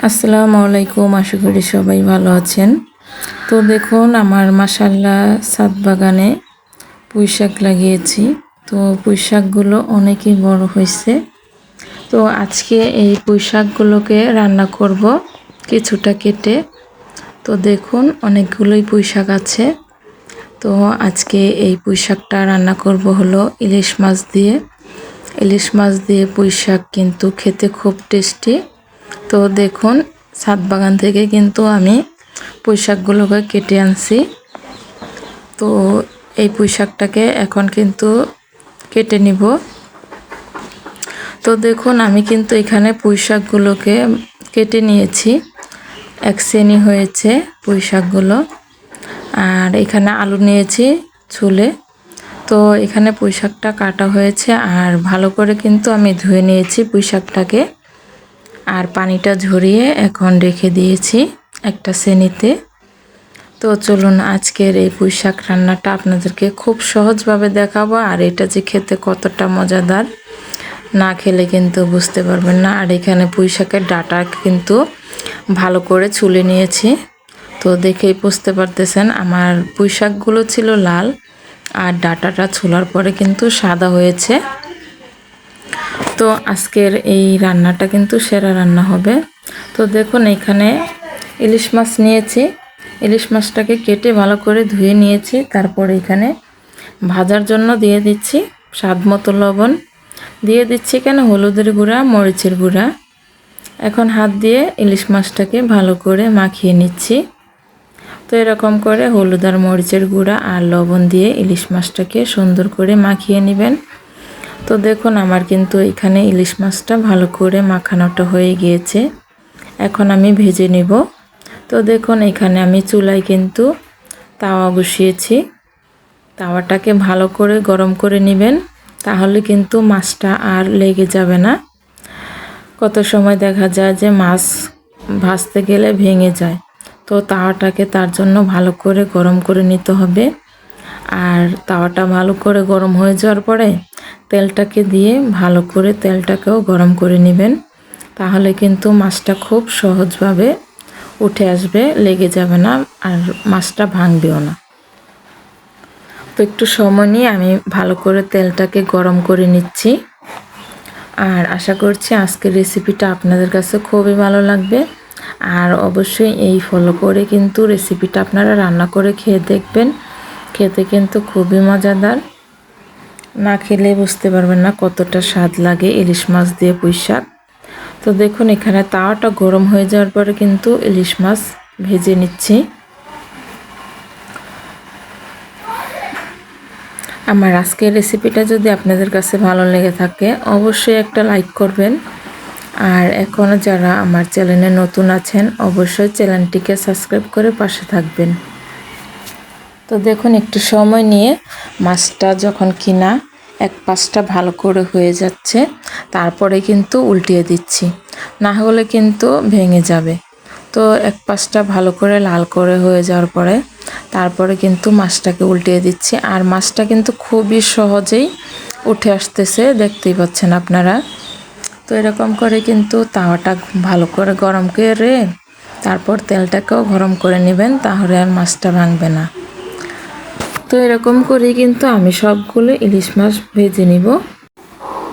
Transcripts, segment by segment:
আসসালামু আলাইকুম, আশা করি সবাই ভালো আছেন। তো দেখুন আমার মাশাআল্লাহ ছাদ বাগানে পুঁই শাক লাগিয়েছি। তো পুঁই শাকগুলো অনেকই বড় হয়েছে। তো আজকে এই পুঁই শাকগুলোকে রান্না করব কিছুটা কেটে। তো দেখুন অনেকগুলোই পুঁই শাক আছে। তো আজকে এই পুঁই শাকটা রান্না করব হলো ইলিশ মাছ দিয়ে। ইলিশ মাছ দিয়ে পুঁই শাক কিন্তু খেতে খুব টেস্টি। তো দেখুন ছাদ বাগান থেকে কিন্তু আমি পুঁই শাকগুলোকে কেটে আনছি। তো এই পুঁই শাকটাকে এখন কিন্তু কেটে নিব। তো দেখুন আমি কিন্তু এখানে পুঁই শাকগুলোকে কেটে নিয়েছি, 1 সেমি হয়েছে পুঁই শাকগুলো। আর এখানে আলু নিয়েছি ছুলে। তো এখানে পুঁই শাকটা কাটা হয়েছে আর ভালো করে কিন্তু আমি ধুয়ে নিয়েছি পুঁই শাকটাকে। আর পানিটা ঝরিয়ে এখন রেখে দিয়েছি একটা সেনিতে। তো চলুন আজকের এই পুঁই শাক রান্নাটা আপনাদেরকে খুব সহজভাবে দেখাবো। আর এটা যে খেতে কতটা মজাদার, না খেলে কিন্তু বুঝতে পারবেন না। আর এখানে পুঁই শাকের ডাঁটা কিন্তু ভালো করে ছুলে নিয়েছি। তো দেখেই বুঝতে পারতেছেন আমার পুঁই শাকগুলো ছিল লাল আর ডাঁটাটা ছোলার পরে কিন্তু সাদা হয়েছে। তো আজকের এই রান্নাটা কিন্তু সেরা রান্না হবে। তো দেখুন এখানে ইলিশ মাছ নিয়েছি। ইলিশ মাছটাকে কেটে ভালো করে ধুয়ে নিয়েছি। তারপর এখানে ভাজার জন্য দিয়ে দিচ্ছি স্বাদ মতো লবণ, দিয়ে দিচ্ছি কেন হলুদের গুঁড়া, মরিচের গুঁড়া। এখন হাত দিয়ে ইলিশ মাছটাকে ভালো করে মাখিয়ে নিচ্ছি। তো এরকম করে হলুদ আর মরিচের গুঁড়া আর লবণ দিয়ে ইলিশ মাছটাকে সুন্দর করে মাখিয়ে নেবেন। তো দেখুন আমার কিন্তু এখানে ইলিশ মাছটা ভালো করে মাখানোটা হয়ে গিয়েছে। এখন আমি ভেজে নেব। তো দেখুন এখানে আমি চুলায় কিন্তু তাওয়া বসিয়েছি। তাওয়াটাকে ভালো করে গরম করে নেবেন, তাহলে কিন্তু মাছটা আর লেগে যাবে না। কত সময় দেখা যায় যে মাছ ভাজতে গেলে ভেঙে যায়। তো তাওয়াটাকে তার জন্য ভালো করে গরম করে নিতে হবে। আর তাওয়াটা ভালো করে গরম হয়ে যাওয়ার পরে তেলটাকে দিয়ে ভালো করে তেলটাকেও গরম করে নেবেন, তাহলে কিন্তু মাছটা খুব সহজভাবে উঠে আসবে, লেগে যাবে না আর মাছটা ভাঙবেও না। তো একটু সময় নিয়ে আমি ভালো করে তেলটাকে গরম করে নিচ্ছি। আর আশা করছি আজকের রেসিপিটা আপনাদের কাছে খুবই ভালো লাগবে। আর অবশ্যই এই ফলো করে কিন্তু রেসিপিটা আপনারা রান্না করে খেয়ে দেখবেন। খেতে কিন্তু খুবই মজাদার, না খেলে বুঝতে পারবেন না কতটা স্বাদ লাগে ইলিশ মাছ দিয়ে পুঁই শাক। তো দেখুন এখানে তাওয়াটা গরম হয়ে যাওয়ার পরে কিন্তু ইলিশ মাছ ভেজে নিচ্ছি। আমার আজকের রেসিপিটা যদি আপনাদের কাছে ভালো লেগে থাকে অবশ্যই একটা লাইক করবেন। আর এখনও যারা আমার চ্যানেলে নতুন আছেন অবশ্যই চ্যানেলটিকে সাবস্ক্রাইব করে পাশে থাকবেন। তো দেখুন একটু সময় নিয়ে মাছটা যখন কিনা এক পাশটা ভালো করে হয়ে যাচ্ছে, তারপরে কিন্তু উল্টিয়ে দিচ্ছি, না হলে কিন্তু ভেঙে যাবে। তো এক পাশটা ভালো করে লাল করে হয়ে যাওয়ার পরে তারপরে কিন্তু মাছটাকে উল্টিয়ে দিচ্ছি। আর মাছটা কিন্তু খুবই সহজেই উঠে আসতেছে, দেখতেই পাচ্ছেন আপনারা। তো এরকম করে কিন্তু তাওয়াটা ভালো করে গরম করে তারপর তেলটাকেও গরম করে নেবেন, তাহলে আর মাছটা ভাঙবে না। তো এরকম করে কিন্তু আমি সবগুলো ইলিশ মাছ ভেজে নিব।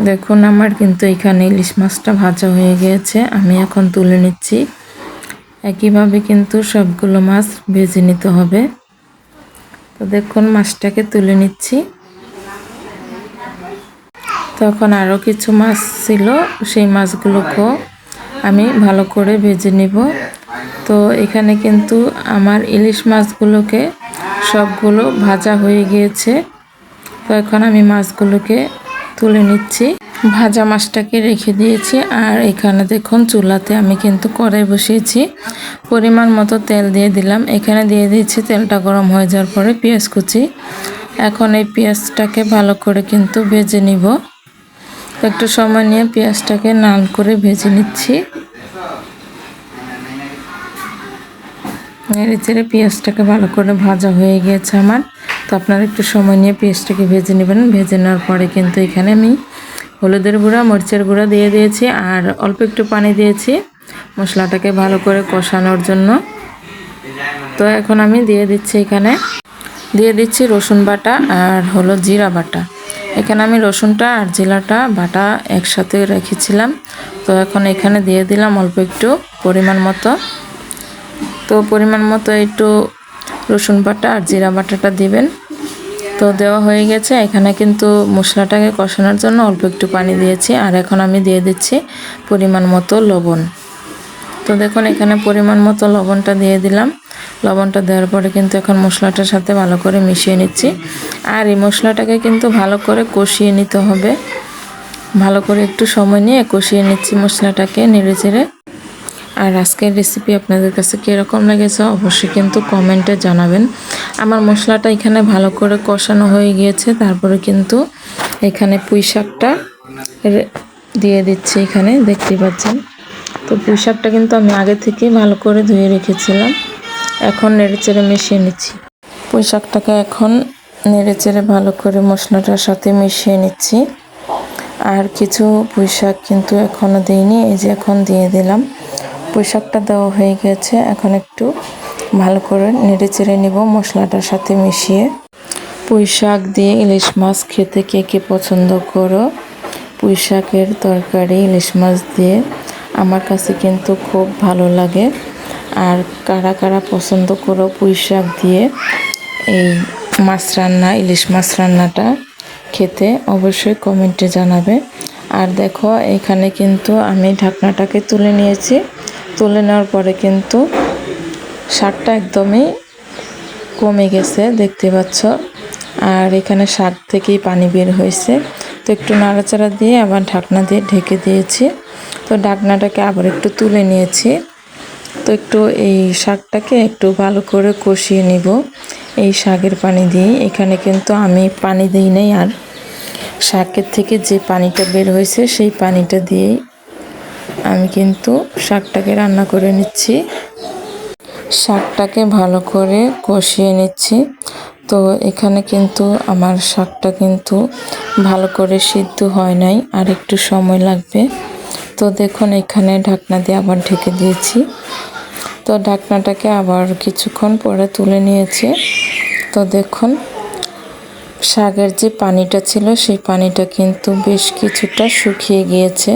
দেখুন আমার কিন্তু এখানে ইলিশ মাছটা ভাজা হয়ে গিয়েছে, আমি এখন তুলে নিচ্ছি। একইভাবে কিন্তু সবগুলো মাছ ভেজে নিতে হবে। তো দেখুন মাছটাকে তুলে নিচ্ছি। তখন আরও কিছু মাছ ছিল, সেই মাছগুলোকেও আমি ভালো করে ভেজে নিব। তো এখানে কিন্তু আমার ইলিশ মাছগুলোকে সবগুলো ভাজা হয়ে গিয়েছে। তো এখন আমি মাছগুলোকে তুলে নিচ্ছি। ভাজা মাছটাকে রেখে দিয়েছি। আর এখানে দেখুন চুলাতে আমি কিন্তু কড়াই বসিয়েছি, পরিমাণ মতো তেল দিয়ে দিলাম। এখানে দিয়ে দিচ্ছি তেলটা গরম হয়ে যাওয়ার পরে পেঁয়াজ কুচি। এখন এই পেঁয়াজটাকে ভালো করে কিন্তু ভেজে নিব। একটু সময় নিয়ে পেঁয়াজটাকে লাল করে ভেজে নিচ্ছি। নেড়ে চেড়ে পেঁয়াজটাকে ভালো করে ভাজা হয়ে গিয়েছে আমার। তো আপনারা একটু সময় নিয়ে পেঁয়াজটাকে ভেজে নেবেন। ভেজে নেওয়ার পরে কিন্তু এখানে আমি হলুদের গুঁড়া, মরিচের গুঁড়া দিয়ে দিয়েছি আর অল্প একটু পানি দিয়েছি। মশলাটাকে ভালো করে কষানোর জন্য। তো এখন আমি দিয়ে দিচ্ছি এখানে দিয়ে দিচ্ছি রসুন বাটা আর হলো জিরা বাটা। এখানে আমি রসুনটা আর জিরাটা বাটা একসাথে রেখেছিলাম। তো এখন এখানে দিয়ে দিলাম অল্প একটু পরিমাণ মতো। তো পরিমাণ মতো একটু রসুন বাটা আর জিরা বাটাটা দিবেন। তো দেওয়া হয়ে গেছে। এখানে কিন্তু মশলাটাকে কষানোর জন্য অল্প একটু পানি দিয়েছি। আর এখন আমি দিয়ে দিচ্ছি পরিমাণ মতো লবণ। তো দেখুন এখানে পরিমাণ মতো লবণটা দিয়ে দিলাম। লবণটা দেওয়ার পরে কিন্তু এখন মশলাটার সাথে ভালো করে মিশিয়ে নিচ্ছি। আর এই মশলাটাকে কিন্তু ভালো করে কষিয়ে নিতে হবে। ভালো করে একটু সময় নিয়ে কষিয়ে নিচ্ছি মশলাটাকে নেড়েচেড়ে। আর আজকের রেসিপি আপনাদের কাছে কীরকম লেগেছে অবশ্যই কিন্তু কমেন্টে জানাবেন। আমার মশলাটা এখানে ভালো করে কষানো হয়ে গিয়েছে। তারপরে কিন্তু এখানে পুঁই শাকটা দিয়ে দিচ্ছি। এখানে দেখতে পাচ্ছেন। তো পুঁই শাকটা কিন্তু আমি আগে থেকে ভালো করে ধুয়ে রেখেছিলাম। এখন নেড়েচেড়ে মিশিয়ে নিচ্ছি। পুঁই শাকটাকে এখন নেড়েচেড়ে ভালো করে মশলাটার সাথে মিশিয়ে নিচ্ছি। আর কিছু পুঁই শাক কিন্তু এখনও দিইনি, এই যে এখন দিয়ে দিলাম। পুঁই শাকটা দেওয়া হয়ে গেছে। এখন একটু ভালো করে নেড়েচেড়ে নিব মশলাটার সাথে মিশিয়ে। পুঁই শাক দিয়ে ইলিশ মাছ খেতে কে কে পছন্দ করো? পুঁই শাকের তরকারি ইলিশ মাছ দিয়ে আমার কাছে কিন্তু খুব ভালো লাগে। আর কারা কারা পছন্দ করো পুঁই শাক দিয়ে এই মাছ রান্না, ইলিশ মাছ রান্নাটা খেতে অবশ্যই কমেন্টে জানাবে। আর দেখো এখানে কিন্তু আমি ঢাকনাটাকে তুলে নিয়েছি। তুলে নেওয়ার পরে কিন্তু শাকটা একদমই কমে গেছে দেখতে পাচ্ছ। আর এখানে শাক থেকেই পানি বের হয়েছে। তো একটু নাড়াচাড়া দিয়ে আবার ঢাকনা দিয়ে ঢেকে দিয়েছি। তো ঢাকনাটাকে আবার একটু তুলে নিয়েছি। তো একটু এই শাকটাকে একটু ভালো করে কষিয়ে নিব এই শাকের পানি দিয়ে। এখানে কিন্তু আমি পানি দিই নাই, আর শাকের থেকে যে পানিটা বের হয়েছে সেই পানিটা দিয়েই আমি কিন্তু শাকটাকে রান্না করে নিচ্ছি। শাকটাকে ভালো করে কষিয়ে নিচ্ছি। তো এখানে কিন্তু আমার শাকটা কিন্তু ভালো করে সিদ্ধ হয় নাই, আর একটু সময় লাগবে। তো দেখুন এখানে ঢাকনা দিয়ে আবার ঢেকে দিয়েছি। তো ঢাকনাটাকে আবার কিছুক্ষণ পরে তুলে নিয়েছি। তো দেখুন শাকের যে পানিটা ছিল সেই পানিটা কিন্তু বেশ কিছুটা শুকিয়ে গিয়েছে।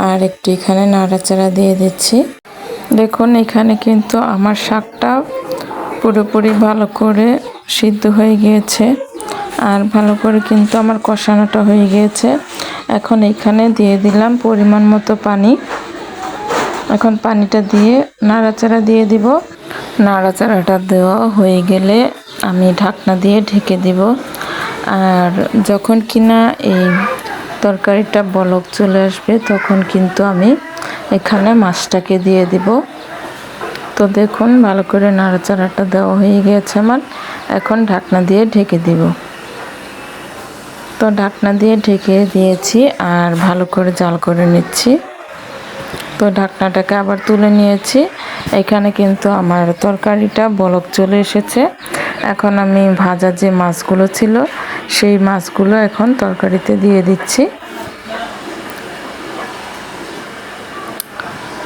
আর একটু এখানে নাড়াচাড়া দিয়ে দিচ্ছি। দেখুন এখানে কিন্তু আমার শাকটা পুরোপুরি ভালো করে সিদ্ধ হয়ে গিয়েছে। আর ভালো করে কিন্তু আমার কষানোটা হয়ে গিয়েছে। এখন এখানে দিয়ে দিলাম পরিমাণ মতো পানি। এখন পানিটা দিয়ে নাড়াচাড়া দিয়ে দিব। নাড়াচাড়াটা দেওয়া হয়ে গেলে আমি ঢাকনা দিয়ে ঢেকে দিব। আর যখন কিনা এই তরকারিটা বলক চলে আসবে তখন কিন্তু আমি এখানে মাছটাকে দিয়ে দিব। তো দেখুন ভালো করে নাড়াচাড়াটা দেওয়া হয়ে গিয়েছে আমার। এখন ঢাকনা দিয়ে ঢেকে দিব। তো ঢাকনা দিয়ে ঢেকে দিয়েছি আর ভালো করে জাল করে নিচ্ছি। তো ঢাকনাটাকে আবার তুলে নিয়েছি। এখানে কিন্তু আমার তরকারিটা বলক চলে এসেছে। এখন আমি ভাজা যে মাছগুলো ছিল সেই মাছগুলো এখন তরকারিতে দিয়ে দিচ্ছি।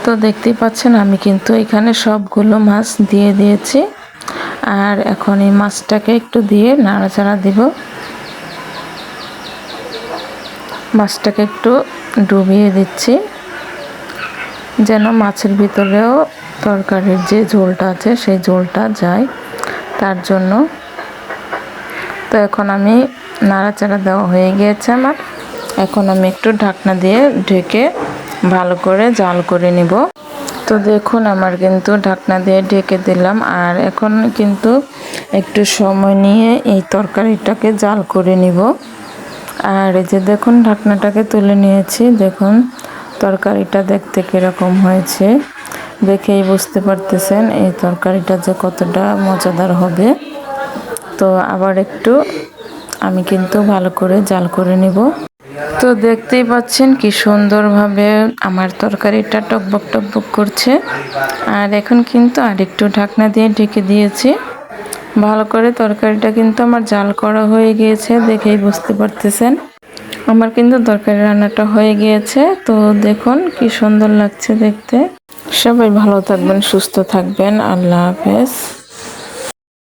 তো দেখতেই পাচ্ছেন আমি কিন্তু এখানে সবগুলো মাছ দিয়ে দিয়েছি। আর এখন এই মাছটাকে একটু দিয়ে নাড়াচাড়া দিব। মাছটাকে একটু ডুবিয়ে দিচ্ছি যেন মাছের ভিতরেও তরকারির যে ঝোলটা আছে সেই ঝোলটা যায়, তার জন্য। তো এখন আমি নাড়াচাড়া দেওয়া হয়ে গিয়েছে আমার। এখন আমি একটু ঢাকনা দিয়ে ঢেকে ভালো করে জাল করে নিব। তো দেখুন আমার কিন্তু ঢাকনা দিয়ে ঢেকে দিলাম। আর এখন কিন্তু একটু সময় নিয়ে এই তরকারিটাকে জাল করে নিব। আর এই যে দেখুন ঢাকনাটাকে তুলে নিয়েছি। দেখুন তরকারিটা দেখতে কীরকম হয়েছে, দেখেই বুঝতে পারতেছেন এই তরকারিটা যে কতটা মজাদার হবে। তো আবার একটু আমি কিন্তু ভালো করে জাল করে নিব। তো দেখতেই পাচ্ছেন কি সুন্দরভাবে আমার তরকারিটা টকবক টকবক করছে। আর এখন কিন্তু আরেকটু ঢাকনা দিয়ে ঢেকে দিয়েছি। ভালো করে তরকারিটা কিন্তু আমার জাল করা হয়ে গিয়েছে, দেখেই বুঝতে পারতেছেন। আমার কিন্তু তরকারি রান্নাটা হয়ে গিয়েছে। তো দেখুন কি সুন্দর লাগছে দেখতে। সবাই ভালো থাকবেন, সুস্থ থাকবেন। আল্লাহ হাফেজ।